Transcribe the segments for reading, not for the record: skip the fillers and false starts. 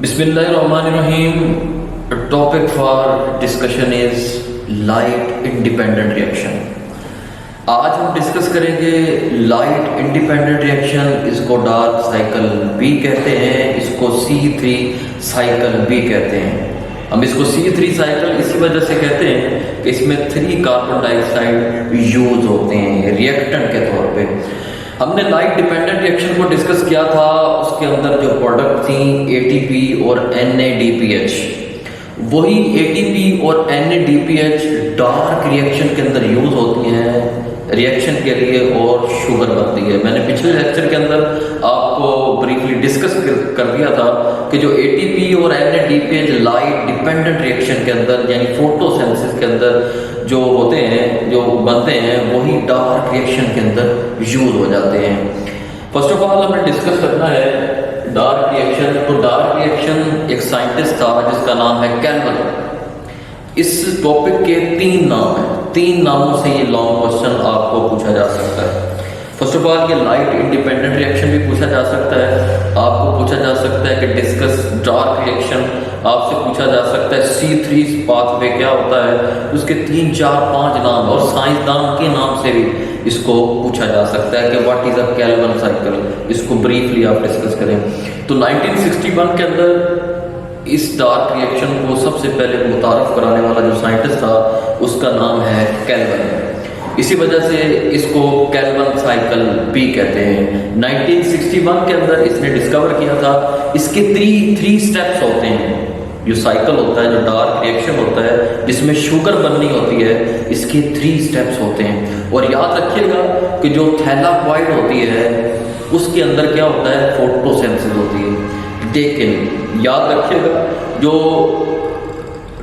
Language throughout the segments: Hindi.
Bismillahirrahmanirrahim. The topic for discussion is light independent reaction. आज हम डिस्कस करेंगे लाइट इंडिपेंडेंट रिएक्शन। इसको डार्क साइकिल भी कहते हैं, इसको C3 साइकिल भी कहते हैं। हम इसको C3 साइकिल इसी वजह से कहते हैं कि इसमें 3 कार्बन डाइऑक्साइड यूज होते हैं रिएक्टेंट के तौर पे। हमने लाइट डिपेंडेंट रिएक्शन को डिस्कस किया था, उसके अंदर जो प्रोडक्ट थी ATP और NADPH, वही ATP और NADPH डार्क रिएक्शन के अंदर यूज होती हैं रिएक्शन के लिए और शुगर बनती है। मैंने पिछले लेक्चर के अंदर आपको ब्रीफली डिस्कस कर दिया था कि जो ATP और NADPH लाइट डिपेंडेंट रिएक्शन के अंदर यानी फोटोसिंथेसिस के अंदर जो होते हैं, जो बनते हैं, वही डार्क रिएक्शन के अंदर यूज हो जाते हैं। फर्स्ट ऑफ ऑल हमें डिस्कस करना है डार्क रिएक्शन। तो डार्क रिएक्शन एक साइंटिस्ट था जिसका नाम है केल्विन। इस टॉपिक के 3 नाम हैं, 3 नामों से ये लॉन्ग क्वेश्चन आपको पूछा जा सकता है। फर्स्ट ऑफ ऑल ये लाइट इंडिपेंडेंट रिएक्शन भी पूछा जा सकता है, आपको पूछा जा सकता है कि डिस्कस डार्क रिएक्शन, आपसे पूछा जा सकता है C3 पाथवे क्या होता है, उसके 3, 4, 5 नाम और साइंसदान के नाम से भी इसको पूछा जा सकता है कि what is a Calvin cycle. इसको ब्रीफली आप डिस्कस करें तो 1961 के अंदर इस डार्क रिएक्शन को सबसे पहले मुतारफ कराने वाला जो साइंटिस्ट था उसका नाम है केल्विन। इसी वजह से इसको केल्विन साइकिल भी कहते हैं। 1961 के अंदर इसने डिस्कवर किया था। इसके 3 स्टेप्स होते हैं। जो साइकिल होता है, जो डार्क रिएक्शन होता है जिसमें शुगर बननी होती है, इसके 3 स्टेप्स होते हैं। और याद रखिएगा कि जो थैलाकॉइड होती है उसके अंदर क्या होता है, फोटोसिंथेसिस होती है। लेकिन याद रखिएगा जो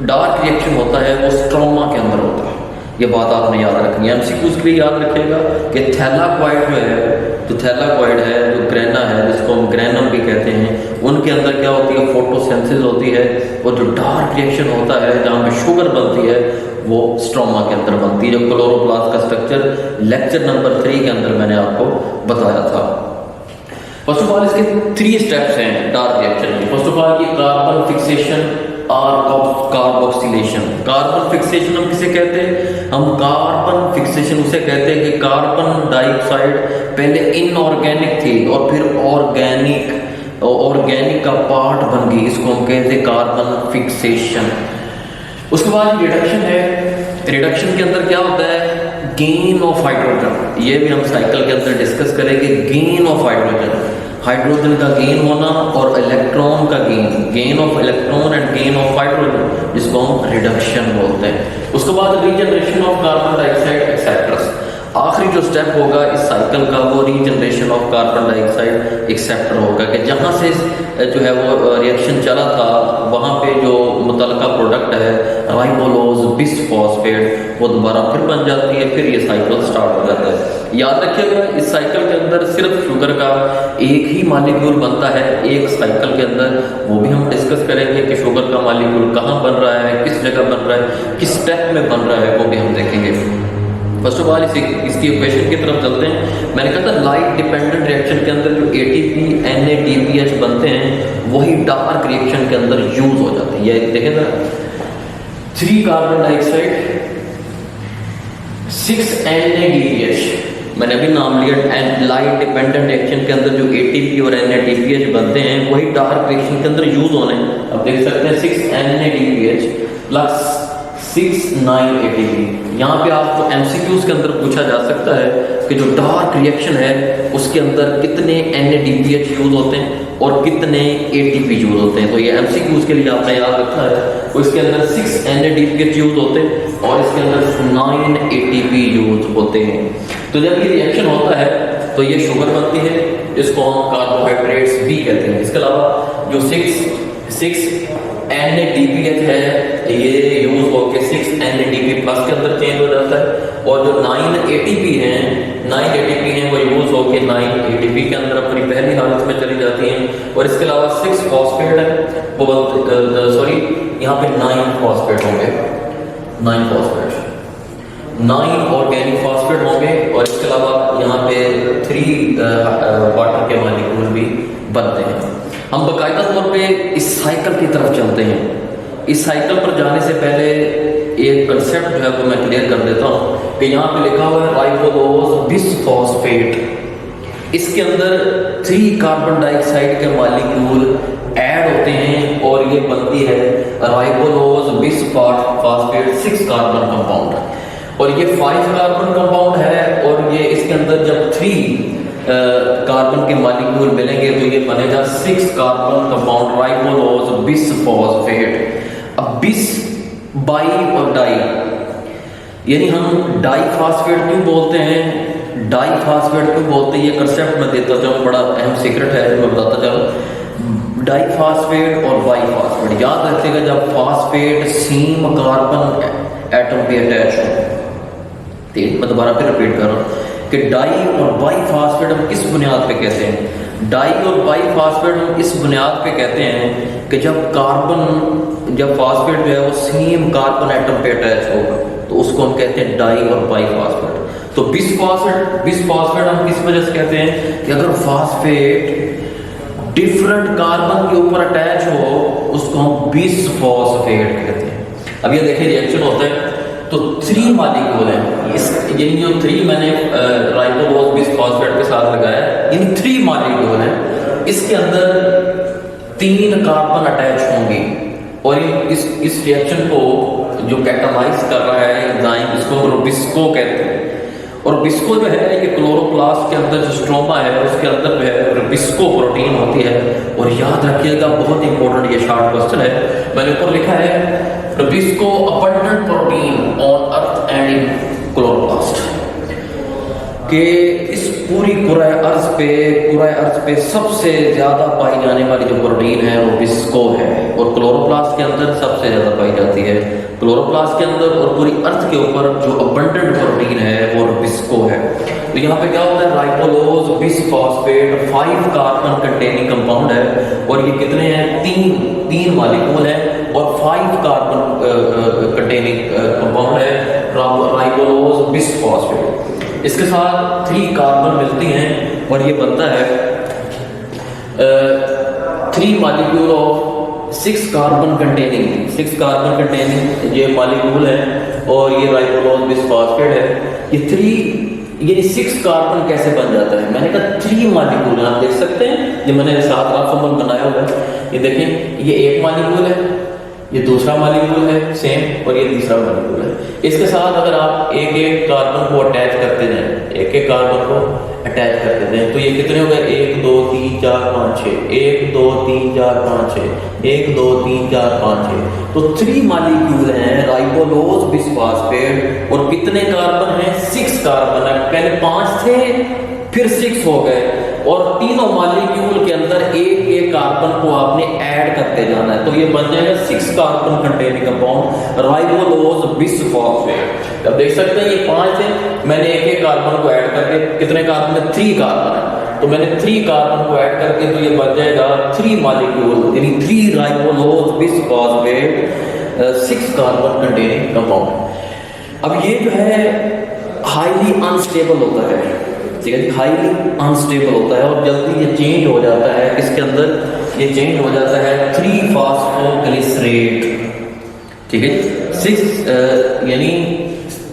डार्क रिएक्शन होता है वो स्ट्रोमा के अंदर होता है। ये बात आपने याद रखनी है। MCQs के लिए याद रखिएगा कि थैलाकॉइड जो है, जो थैलाकॉइड है, जो ग्रेना है, जिसको हम ग्रेनम भी कहते हैं, उनके अंदर क्या होती है, फोटोसिंथेसिस होती है। और जो डार्क रिएक्शन होता है जहाँ पे शुगर बनती है वो स्ट्रोमा के अंदर बनती है। जो क्लोरोप्लास्ट का स्ट्रक्चर लेक्चर नंबर 3 के अंदर मैंने आपको बताया था। फर्स्ट ऑफ ऑल इसके 3 स्टेप्स हैं डार्क रिएक्शन में। फर्स्ट ऑफ ऑल ये कार्बन फिक्सेशन और कार्बोक्सिलेशन। कार्बन फिक्सेशन हम किसे कहते हैं, हम कार्बन फिक्सेशन उसे कहते हैं कि कार्बन डाइऑक्साइड पहले इनऑर्गेनिक थी और फिर ऑर्गेनिक का पार्ट बन गई, इसको हम कहते हैं कार्बन फिक्सेशन। उसके बाद रिडक्शन है। रिडक्शन के अंदर क्या होता है, गेन ऑफ हाइड्रोजन। ये भी हम साइकिल के अंदर डिस्कस करेंगे। गेन ऑफ हाइड्रोजन, हाइड्रोजन का गेन होना और इलेक्ट्रॉन का gain of electron and gain of hydrogen, जिसको हम रिडक्शन बोलते हैं। उसके बाद regeneration of carbon dioxide etcetera. आखिरी जो स्टेप होगा इस साइकिल का वो regeneration of carbon dioxide acceptor होगा कि जहाँ से जो है वो रिएक्शन चला था वहाँ पे जो मुतलका प्रोडक्ट है राइबोलोज बिसफॉस्फेट वो दोबारा फिर बन जाती है, फिर ये साइकिल स्टार्ट हो जाता है। याद रखिएगा इस साइकिल के अंदर सिर्फ शुगर का एक ही मालिक्यूल बनता है एक साइकिल के अंदर। वो भी हम डिस्कस करेंगे कि शुगर का मालिक्यूल कहाँ बन रहा है, किस जगह बन रहा है, किस स्टेप में बन रहा है, वो भी हम देखेंगे। फर्स्ट ऑफ ऑल इसकी इक्वेशन की तरफ चलते हैं। मैंने कहा था लाइट डिपेंडेंट रिएक्शन के अंदर जो ATP NADPH बनते हैं वही डार्क रिएक्शन के अंदर यूज हो जाते हैं। ये देखें ना, 3 कार्बन डाइऑक्साइड 6 NADPH, मैंने अभी नाम लिया। लाइट डिपेंडेंट रिएक्शन के अंदर जो ATP और NADPH बनते हैं वही डार्क रिएक्शन के अंदर यूज होने। अब देख सकते हैं 6 NADPH प्लस 6 9 ATP। यहाँ पे आपको MCQs के अंदर पूछा जा सकता है कि जो डार्क रिएक्शन है उसके अंदर कितने NADPH यूज होते हैं और कितने ATP यूज होते हैं। तो ये MCQs के लिए आपने याद रखा है। तो इसके अंदर 6 NADPH यूज होते हैं और इसके अंदर 9 ATP यूज होते हैं। तो जब ये रिएक्शन होता है तो ये शुगर बनती है, इसको हम कार्बोहाइड्रेट्स भी कहते हैं। इसके अलावा जो 6 NADPH है ये यूज होकर 6 NADP प्लस के अंदर चेंज हो जाता है। और जो 9 ATP हैं वो यूज होकर 9 ATP के अंदर अपनी पहली हालत में चली जाती हैं। और इसके अलावा 6 फॉस्फेट है वो यहाँ पे 9 फॉस्फेट होंगे, 9 फॉस्फेट, 9 ऑर्गेनिक फॉस्फेट होंगे। और इसके अलावा यहाँ पे 3 वाटर के मॉलिक्यूल भी बनते हैं। हम बाकायदा तौर पे इस साइकिल की तरफ चलते हैं। इस साइकिल पर जाने से पहले एक कंसेप्ट जो है वो मैं क्लियर कर देता हूँ कि यहाँ पे लिखा हुआ है राइबोलोज बिसफॉस्फेट। इसके अंदर 3 कार्बन डाइऑक्साइड के मॉलिक्यूल ऐड होते हैं और ये बनती है राइबोलोज बिसफॉस्फेट 6 कार्बन कंपाउंड। और ये 5 कार्बन कंपाउंड है और ये इसके अंदर जब 3 कार्बन के मॉलिक्यूल मिलेंगे तो ये बनेगा 6 कार्बन कंपाउंड राइबोलोज बिसफॉस्फेट। अब बिस बाई और डाई, यानी हम डाइफॉस्फेट क्यों बोलते हैं, डाइफॉस्फेट क्यों बोलते हैं, ये कंसेप्ट मैं देता जाऊँ, बड़ा अहम सीक्रेट है मैं बताता जाऊँ। डाइफॉस्फेट और बाइफॉस्फेट याद रखिएगा, जब फॉस्फेट सेम कार्बन एटम पे अटैच हो, मैं दोबारा फिर रिपीट कर रहा हूँ कि डाई और बाइफॉस्फेट हम किस बुनियाद पे कहते हैं, डाई और बाइफॉस्फेट हम इस बुनियाद पे कहते हैं कि जब फॉस्फेट जो है वो सेम कार्बन एटम पे अटैच होगा तो उसको हम कहते हैं डाई और बाइफॉस्फेट। तो बिसफॉस्फेट हम किस वजह से कहते हैं कि अगर फॉस्फेट डिफरेंट कार्बन के ऊपर अटैच हो उसको हम बिसफॉस्फेट कहते हैं। अब ये देखिए रिएक्शन होता है तो 3 मॉलिक्यूल हैं, इस यानी जो 3 मैंने राइबोलोज बिसफॉस्फेट के साथ लगाया यानी 3 मॉलिक्यूल हैं, इसके अंदर 3 कार्बन अटैच होंगे और इस रिएक्शन को जो कैटालाइज कर रहा है एंजाइम इसको बिस्को कहते हैं। और बिस्को जो है ये क्लोरोप्लास्ट के अंदर जो स्ट्रोमा है उसके अंदर जो है बिस्को प्रोटीन होती है। और याद रखिएगा बहुत इंपॉर्टेंट ये शॉर्ट क्वेश्चन है, मैंने ऊपर लिखा है bisco abundant protein on earth and in chloroplast, कि इस पूरी कुराए अर्ज पे सबसे ज्यादा पाई जाने वाली जो प्रोटीन है वो बिस्को है और क्लोरोप्लास्ट के अंदर सबसे ज्यादा पाई जाती है। क्लोरोप्लास्ट के अंदर और पूरी अर्थ के ऊपर जो अबंडेंट प्रोटीन है वो बिस्को है। तो यहाँ पे क्या होता है, राइबोलोज बिसफॉस्फेट 5 कार्बन कंटेनिंग कंपाउंड है और ये कितने हैं, 3 मॉलिक्यूल है और 5 कार्बन कंटेनिंग कंपाउंड है राइबोलोज बिसफॉस्फेट। इसके साथ 3 कार्बन मिलती हैं और ये बनता है 3 मॉलिक्यूल ऑफ 6 कार्बन कंटेनिंग ये मॉलिक्यूल है और ये राइबोलोज बिसफॉस्फेट है। ये 6 कार्बन कैसे बन जाता है, मैंने कहा 3 मॉलिक्यूल आप देख सकते हैं, ये मैंने साथ फॉर्मूला बनाया हुआ है, ये देखें ये 1 मॉलिक्यूल है, ये दूसरा मॉलिक्यूल है सेम और ये तीसरा मॉलिक्यूल है। इसके साथ अगर आप एक कार्बन को अटैच करते जाएं, एक कार्बन को अटैच करते जाएं तो ये कितने हो गए, 1 2 3 4 5 6, 1 2 3 4 5 6, 1 2 3 4 5 6, तो 3 मॉलिक्यूल हैं राइबोलोज बिसफॉस्फेट और कितने कार्बन हैं, 6 कार्बन है, पहले 5 थे फिर 6 हो गए और तीनों मॉलिक्यूल के अंदर एक कार्बन को आपने ऐड करते जाना है तो ये बन जाएगा 6 कार्बन कंटेनिंग कंपाउंड राइबोलोज बिसफॉस्फेट। अब देख सकते हैं ये 5 थे, मैंने एक कार्बन को ऐड करके कितने कार्बन है, 3 कार्बन है, तो मैंने 3 कार्बन को ऐड करके तो ये बन जाएगा 3 मॉलिक्यूल यानी 3 राइबोलोज बिसफॉस्फेट 6 कार्बन कंटेनिंग कंपाउंड। अब ये जो है हाईली अनस्टेबल होता है, ठीक है जी, हाईली अनस्टेबल होता है और जल्दी ये चेंज हो जाता है, इसके अंदर ये चेंज हो जाता है 3-फॉस्फोग्लिसरेट, ठीक है, 6 यानी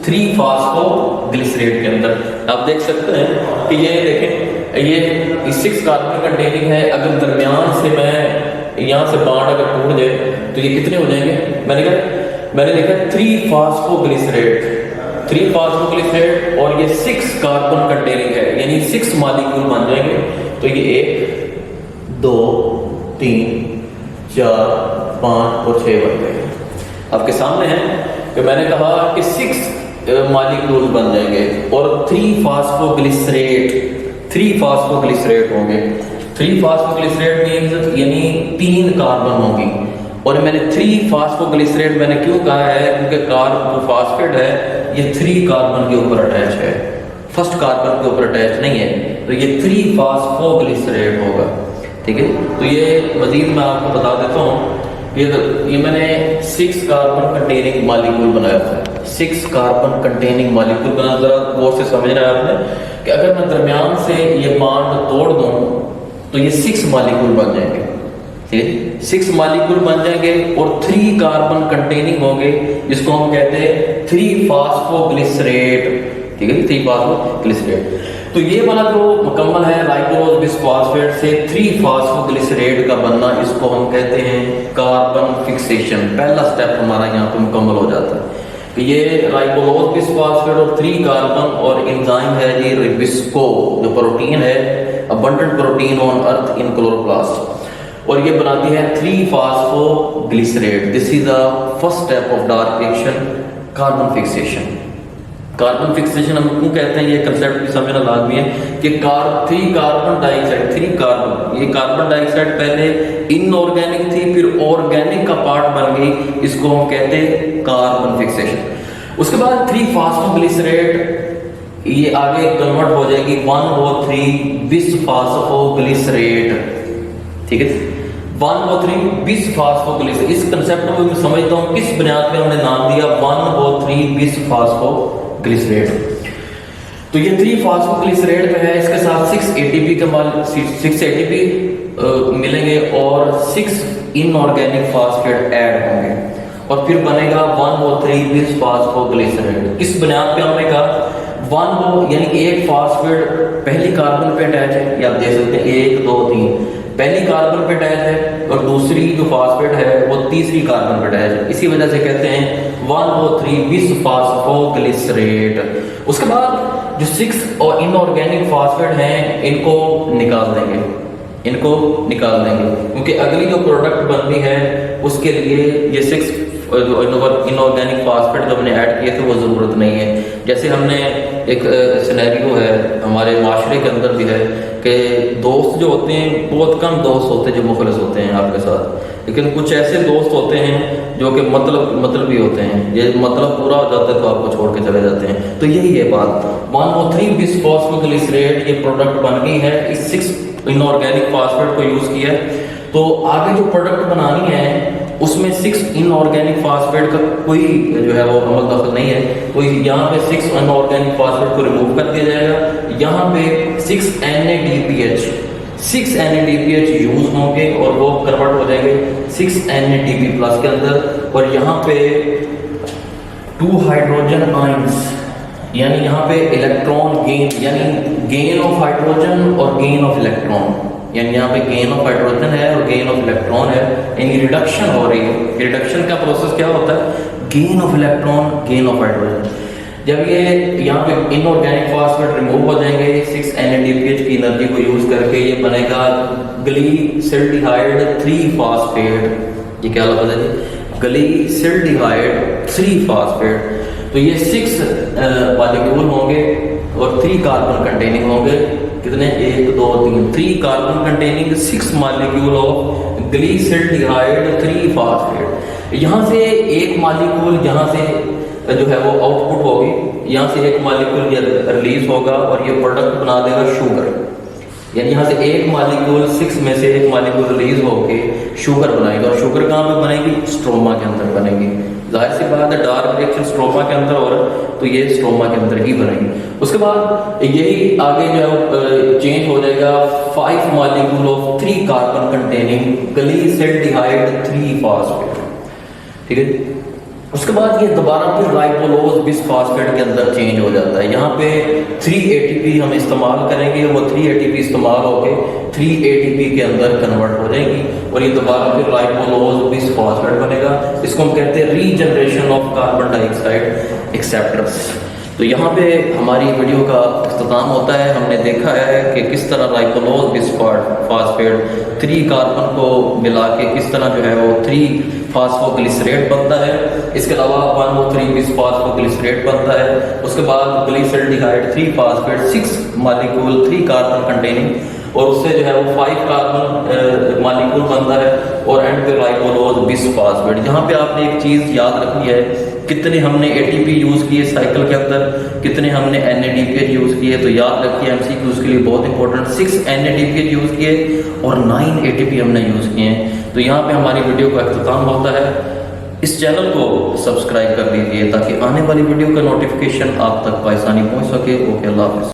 3-फॉस्फोग्लिसरेट के अंदर आप देख सकते हैं कि ये देखें ये 6 कार्बन कंटेनिंग है, अगर दरमियान से मैं यहाँ से बांड अगर टूट जाए तो ये कितने हो जाएंगे, मैंने लिखा 3-फॉस्फोग्लिसरेट और ये 6 कार्बन कंटेनिंग है यानी 6 मॉलिक्यूल बन जाएंगे। तो ये 1 2 3 4 5 और 6 बन गए आपके सामने है कि मैंने कहा कि 6 मॉलिक्यूल बन जाएंगे और 3-फॉस्फोग्लिसरेट होंगे। 3-फॉस्फोग्लिसरेट मींस यानी 3 कार्बन होंगी और मैंने 3-फॉस्फोग्लिसरेट मैंने क्यों कहा है क्योंकि कार्बन फॉस्फेट है ये 3 कार्बन के ऊपर अटैच है, फर्स्ट कार्बन के ऊपर अटैच नहीं है, तो ये 3-फॉस्फोग्लिसरेट होगा, ठीक है। तो ये मजीद मैं आपको बता देता हूँ, ये मैंने 6 कार्बन कंटेनिंग मॉलिक्यूल बनाया था, 6 कार्बन कंटेनिंग मॉलिक्यूल बना, जरा गौर से समझना है आपने कि अगर मैं दरमियान से ये बॉन्ड तोड़ दूं तो ये 6 मॉलिक्यूल बन जाएंगे, ठीक है, 6 मॉलिक्यूल बन जाएंगे और 3 कार्बन कंटेनिंग होंगे, जिसको हम कहते हैं 3 फास्फोग्लिसरेट। ठीक है, 3 फास्फोग्लिसरेट। तो ये वाला जो मुकम्मल है राइबोलोज बिस्फॉस्फेट से 3 फास्फोग्लिसरेट का बनना, इसको हम कहते हैं कार्बन फिक्सेशन। पहला स्टेप हमारा यहाँ पे मुकम्मल हो जाता है। ये राइबोलोज बिस्फॉस्फेट और 3 कार्बन और एंजाइम है ये रिबिस्को, जो प्रोटीन है, abundant protein on earth in chloroplast, और ये बनाती है 3 phosphoglycerate. This is the first step of dark reaction, carbon fixation. Carbon fixation हम क्यों कहते हैं, ये कंसेप्ट भी समझना लाजमी है कि 3 कार्बन डाइऑक्साइड, 3 कार्बन, ये कार्बन डाइऑक्साइड पहले इनऑर्गेनिक थी, फिर ऑर्गेनिक का पार्ट बन गई, इसको हम कहते हैं कार्बन फिक्सेशन। उसके बाद 3 फास्फोग्लिसरेट ये आगे कन्वर्ट हो जाएगी 1O3 बिस्फॉस्फोग्लिसरेट। ठीक है, 1O3 बिस्फॉस्फोग्लिसरेट। इस कंसेप्ट को मैं समझता हूँ किस बुनियाद पे हमने नाम दिया 1O3 बिस्फॉस्फोग्लिसरेट। तो ये 3 फास्फोग्लिसरेट पे है, इसके साथ 6 ATP के 6 ATP मिलेंगे और 6 इनऑर्गेनिक फास्फेट ऐड होंगे और फिर बनेगा 1O3 बिस्फॉस्फोग्लिसरेट। किस बुनियाद पे हमने कहा 1O, यानी कि एक फास्फेट पहली कार्बन पे अटैच है, या आप देख सकते हैं 1 2 3, पहली कार्बन पे अटैच है और दूसरी जो फास्फेट है वो तीसरी कार्बन पे अटैच है, इसी वजह से कहते हैं 1O3 बिस्फॉस्फोग्लिसरेट। उसके बाद जो 6 और इनऑर्गेनिक फास्फेट हैं इनको निकाल देंगे, क्योंकि अगली जो प्रोडक्ट बननी है उसके लिए ये 6 इनऑर्गेनिक फास्फेट जो हमने ऐड किए थे वो ज़रूरत नहीं है। जैसे हमने एक सिनेरियो है हमारे माशरे के अंदर भी है कि दोस्त जो होते हैं, बहुत कम दोस्त होते हैं जो मुखलिस होते हैं आपके साथ, लेकिन कुछ ऐसे दोस्त होते हैं जो कि मतलब भी होते हैं, ये मतलब पूरा हो जाता है तो आपको छोड़ के चले जाते हैं। तो यही है बात, 1O3 बिस्फॉस्फोग्लिसरेट ये प्रोडक्ट बन गई है, इस 6 इनऑर्गेनिक फास्फेट को यूज किया है। तो आगे जो प्रोडक्ट बनानी है उसमें 6 इनऑर्गेनिक फास्फेट का कोई जो है वो अमल दखल नहीं है, तो यहाँ पे 6 इनऑर्गेनिक फास्फेट को रिमूव कर दिया जाएगा। यहाँ पे 6 NADPH यूज होंगे और वो कन्वर्ट हो जाएंगे 6 NADP+ के अंदर, और यहाँ पे 2 हाइड्रोजन आयंस, यानी यहाँ पे इलेक्ट्रॉन गेन, यानी गेन ऑफ हाइड्रोजन और गेन ऑफ इलेक्ट्रॉन, यानी यहाँ पे गेन ऑफ हाइड्रोजन है और गेन ऑफ इलेक्ट्रॉन है, यानी रिडक्शन हो रही है। रिडक्शन का प्रोसेस क्या होता है, gain of electron, gain of hydrogen. जब ये यहाँ पे इनऑर्गेनिक फास्फेट रिमूव हो जाएंगे 6 NADPH की एनर्जी को यूज करके, ये बनेगा ग्लीसल्डिहाइड 3 फास्फेट। ये क्या लफ्ज़ है जी, ग्लीसल्डिहाइड 3 फास्फेट। तो ये 6 मॉलिक्यूल होंगे और 3 कार्बन कंटेनिंग होंगे, कितने 1 2 3, 3 carbon containing 6 molecule of glyceraldehyde 3 phosphate. यहाँ से एक मॉलिक्यूल यहाँ से जो है वो आउटपुट होगी, यहाँ से एक मॉलिक्यूल रिलीज होगा और ये प्रोडक्ट बना देगा शुगर, यानी यहाँ से एक मॉलिक्यूल 6 में से एक मॉलिक्यूल रिलीज होके शुगर बनाएगा, और शुगर कहाँ पे बनेगी, स्ट्रोमा के अंदर बनेगी। जाहिर सी बात है डार्क रिएक्शन स्ट्रोमा के अंदर हो रहा है, तो ये स्ट्रोमा के अंदर ही बनेगी। उसके बाद यही आगे जो है चेंज हो जाएगा 5 molecule of 3 carbon containing glyceraldehyde 3 phosphate. ठीक है, उसके बाद ये दोबारा फिर राइबोलोज बिस्फॉस्फेट के अंदर चेंज हो जाता है। यहाँ पे 3 ATP हम इस्तेमाल करेंगे, वो 3 ATP इस्तेमाल होके 3 ATP के अंदर कन्वर्ट हो जाएगी और ये दोबारा फिर राइबोलोज बिस्फॉस्फेट बनेगा। इसको हम कहते हैं regeneration of carbon dioxide acceptors. तो यहाँ पे हमारी वीडियो का इख्तिताम होता है। हमने देखा है कि किस तरह राइबोलोज बिस्फॉस्फेट 3 कार्बन को मिला के किस तरह जो है वो 3 फास्फोग्लिसरेट बनता है। इसके अलावा 1O3 बिस्फॉस्फोग्लिसरेट बनता है। उसके बाद ग्लीसल्डिहाइड 3 फास्फेट 6 मॉलिक्यूल 3 कार्बन कंटेनिंग, और उससे जो है वो 5 कार्बन मॉलिक्यूल बनता है, और एंड पे राइबोलोज बिस्फॉस्फेट। यहाँ पे आपने एक चीज़ याद रखनी है, कितने हमने ATP यूज़ किए साइकिल के अंदर, कितने हमने NADPH यूज़ किए। तो याद रखिए MCQs के लिए बहुत इंपॉर्टेंट, 6 NADPH यूज़ किए और 9 ATP हमने यूज़ किए हैं। तो यहाँ पे हमारी वीडियो का इख्तिताम होता है। इस चैनल को सब्सक्राइब कर लीजिए ताकि आने वाली वीडियो का नोटिफिकेशन आप तक आसानी पहुँच सके। ओके, अल्लाह हाफ़िज़।